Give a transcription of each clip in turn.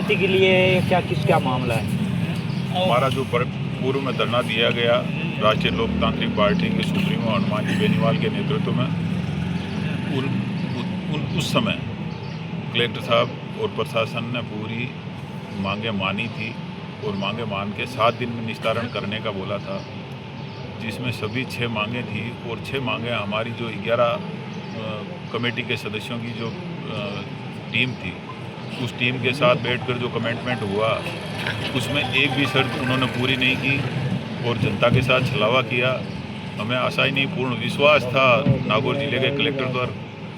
सहमति के लिए क्या क्या मामला है? हमारा जो पूर्व में धरना दिया गया राष्ट्रीय लोकतांत्रिक पार्टी के सुप्रीमो हनुमान जी बेनीवाल के नेतृत्व में उस समय कलेक्टर साहब और प्रशासन ने पूरी मांगें मानी थी और मांगें मान के 7 दिन में निस्तारण करने का बोला था, जिसमें सभी 6 मांगें थी और 6 मांगें हमारी जो 11 कमेटी के सदस्यों की जो टीम थी उस टीम के साथ बैठकर जो कमेंटमेंट हुआ उसमें एक भी शर्त उन्होंने पूरी नहीं की और जनता के साथ छलावा किया। हमें आशा ही नहीं पूर्ण विश्वास था नागौर जिले के कलेक्टर पर,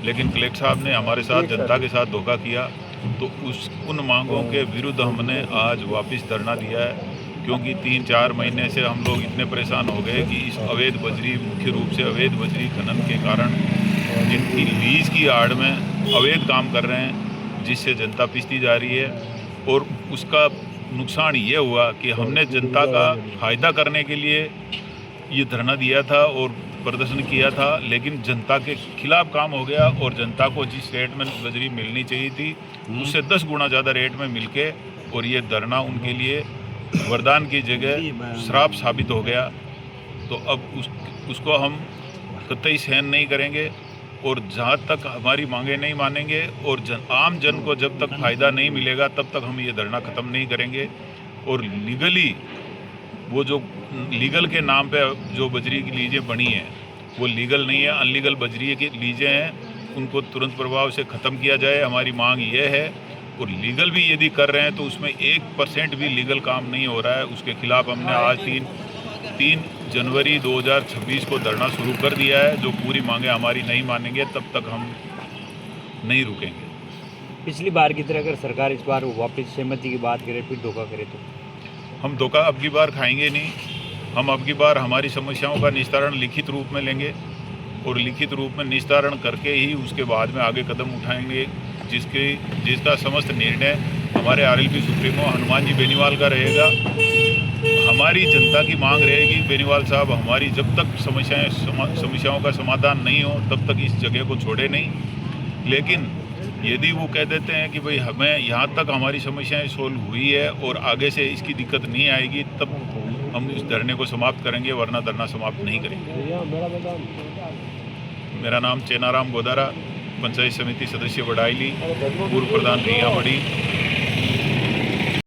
लेकिन कलेक्टर साहब ने हमारे साथ जनता के साथ धोखा किया। तो उन मांगों के विरुद्ध हमने आज वापस धरना दिया है, क्योंकि 3-4 महीने से हम लोग इतने परेशान हो गए कि इस अवैध बजरी, मुख्य रूप से अवैध बजरी खनन के कारण जिनकी लीज की आड़ में अवैध काम कर रहे हैं, जिससे जनता पिसती जा रही है। और उसका नुकसान ये हुआ कि हमने जनता का फ़ायदा करने के लिए ये धरना दिया था और प्रदर्शन किया था, लेकिन जनता के खिलाफ काम हो गया और जनता को जिस रेट में बजरी मिलनी चाहिए थी उससे 10 गुना ज़्यादा रेट में मिलके, और ये धरना उनके लिए वरदान की जगह श्राप साबित हो गया। तो अब उसको हम कतई सहन नहीं करेंगे और जहाँ तक हमारी मांगे नहीं मानेंगे और आम जन को जब तक फ़ायदा नहीं मिलेगा तब तक हम ये धरना ख़त्म नहीं करेंगे। और लीगली वो जो लीगल के नाम पे जो बजरी की लीजें बनी हैं वो लीगल नहीं है, अनलीगल बजरी की लीजें हैं, उनको तुरंत प्रभाव से ख़त्म किया जाए, हमारी मांग ये है। और लीगल भी यदि कर रहे हैं तो उसमें 1% भी लीगल काम नहीं हो रहा है, उसके खिलाफ हमने आज 3 जनवरी 2026 को धरना शुरू कर दिया है। जो पूरी मांगे हमारी नहीं मानेंगे तब तक हम नहीं रुकेंगे। पिछली बार की तरह अगर सरकार इस बार वापस सहमति की बात करे फिर धोखा करे तो हम धोखा अब की बार खाएंगे नहीं। हम अब की बार हमारी समस्याओं का निस्तारण लिखित रूप में लेंगे और लिखित रूप में निस्तारण करके ही उसके बाद में आगे कदम उठाएंगे, जिसका समस्त निर्णय हमारे आरएलपी सुप्रीमो हनुमान जी बेनीवाल का रहेगा। हमारी जनता की मांग रहेगी बेनीवाल साहब, हमारी जब तक समस्याओं का समाधान नहीं हो तब तक इस जगह को छोड़े नहीं। लेकिन यदि वो कह देते हैं कि भाई हमें यहाँ तक हमारी समस्याएं सोल्व हुई है और आगे से इसकी दिक्कत नहीं आएगी, तब हम इस धरने को समाप्त करेंगे, वरना धरना समाप्त नहीं करेंगे। मेरा नाम चेनाराम गोदारा, पंचायत समिति सदस्य बडाईली, पूर्व प्रधान रियामड़ी।